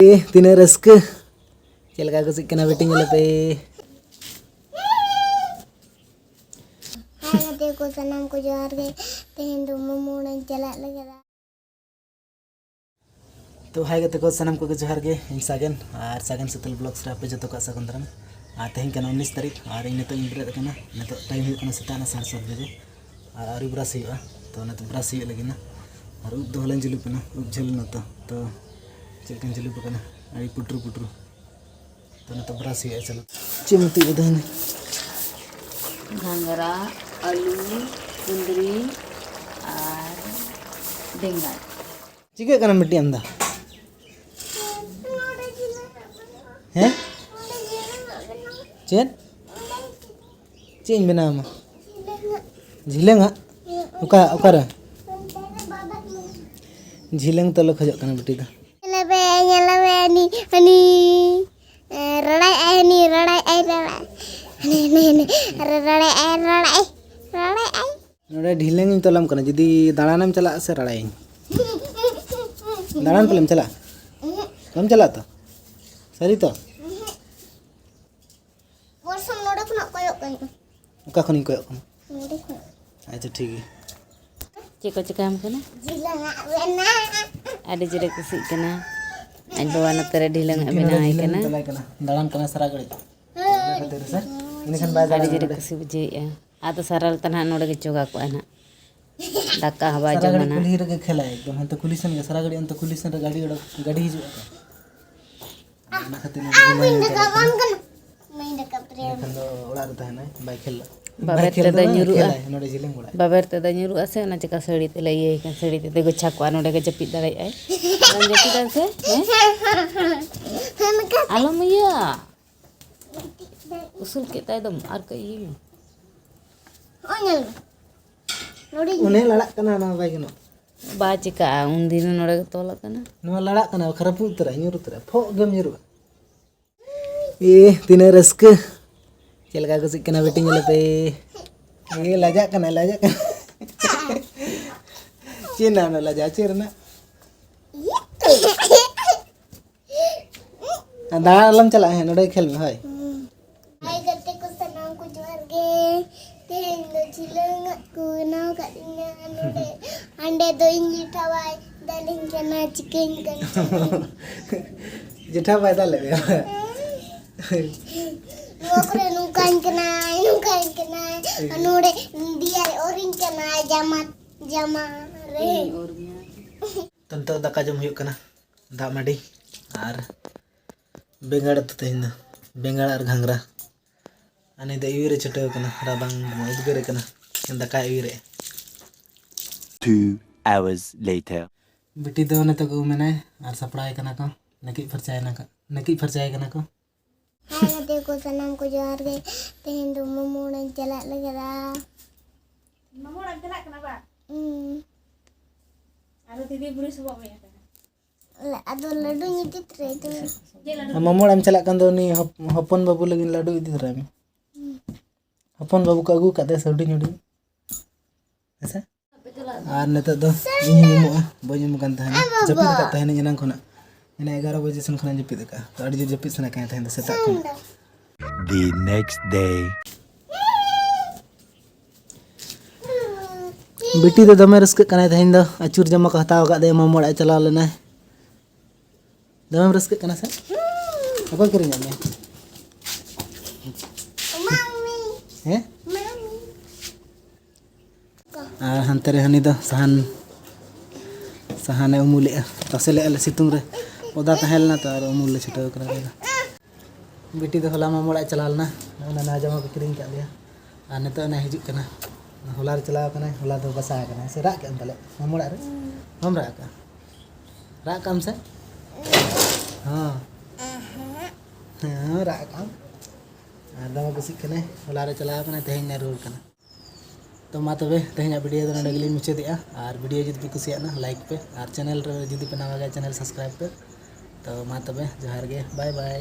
तीना रस्क चलका कुछ कना बेटी मिले पे हाय देखो सनम को जोहार के तेहन दो मोमोड़ चला लगे तो हाय गते को सनम को जोहार के इन सागन और सागन सुतल ब्लॉग्स रे पे जतो का सागन दरम आ तेहन कना 19 तारीख और इन तो इंद्र कना न तो टाइम हुई कना सेता 7:30 बजे और आरी ब्रश हुआ तो न तो ब्रश हुई लगिना और उब दो हलन जुलुप कना उब झल न तो चलकन जुलुप कना आई पुटरू पुटरू तो न तो ब्रश हुई चलो चिमती बदन घंगरा आलू कुंदरी और बेंगन चिके कना मिट्टी अंदा हैं चेन चेन बनाम झिलंग ओका ओकारा झिलंग तलो खजक कना बेटी दा nyalabe ani rarai नोडे ढिलंग तलम कना जदी दाड़ानम चला से रड़ाई दाड़ान पलम चला कम चला तो सरी तो वर्षम नोडे खुना कोयक कना ओका खनी कोयक कना नोडे खुना अच्छा ठीक है चेको चिकाम कना जिलंग बेना आदि जरे कुसी कना आज बाबा नतरे ढिलंग बेना है कना तलाई कना दाड़ान कना सरा गड़ी तेरे सर इनखान बाय आदि जरे कुसी बुझे आतो सरल तना नोडे के चोगा को ना दाका हवा जमना कुली रे खेला एकदम हम तो कुलिसन के सरा गड़ी अंत कुलिसन रे गाड़ी हिजु ना खातिर मैं डका प्रेम एखन दो ओड़ा रे तहना बाय खेल बाबर ते द nyuru नोडे झिलंग ओड़ा बाबर ते द nyuru ase ना चका सड़ी ते लई है सड़ी ते गोछा को नोडे के जपि दाड़ाई आई रंग जपि दान से आलम या उsul के ताय दम आर कई ओनल नोडी उन्हें लड़ा कना ना बाय कनो बा चिका उन दिन नोडे के तोला कना नो लड़ा कना खराब उतरा nyuru उतरा फो गम nyuru ए तीना रस्क चलका कुछ कना बेटी मिले पे ए लाजा कना चीना ना लाजा चेरना दाड़ा अलम चला है नोडे खेल में हाय हाय करते को सनम को जोहार के तेहन दो जिलंग को ना कदिना नोडे अंडे दो इंजी ठवाय दालिंग कना चिकन कना जेठा बायदा ले नोकरे नुकान कना नोडे दिया ओरिंग कना जमा रे तंतो दाका जम हुई कना दा माडी और बेंगाड़ तो तेहन बेंगाड़ और घांगरा अने द इवीरे चटो कना राबांग उदगरे कना दाका इवीरे 2 hours later बेटी दो ने तो को मने और सपड़ाय कना को नकी फरचाय कना को हाय देखो सनम को जोहार के तेहन दो मोमोड़ चला लगे बा आरो दीदी बुरी सबक में अदो लड्डू निति रे तो ममोड़ चला कन दो नी हपन बाबू लगिन लाडू इदी धरा में हपन बाबू को अगू कादे सौडी ñudi ऐसा और नेता दो बजम कन तहना जपिद का तहना जनां खना इना 11 बजे सन खना जपिद का तो अड़ी जपिद सना का तहना सेता खना the next day बेटी तो दमे रस्क कना तहन दो अचूर जमा को हताव का दे ममोड़ चला लेना दमे रस्क कना से अपन करिया में मम्मी हैं और हंतरे हनी दो सहाने उमुले तसेले ले सितुंग रे ओदा तहलना तो और उमुल छटो करा बेटी तो होला ममोड़ा चलालना ना जमा को किरिंग का लिया और नेतो ना हिजुक कना होला रे चलाव कना होला तो बसा कना से राक के तले ममोड़ा रे हम राक काम से हां राक काम दमा को सिकने होला रे चलाव कना तेहन ना रोड कना तो मा तबे तेहन वीडियो दो नडे गली मुचे दिया और वीडियो जदि पे कुसिया ना लाइक पे और चैनल रे जदि पे नवा गया चैनल सब्सक्राइब पे तो मा तबे जोहार गे बाय बाय।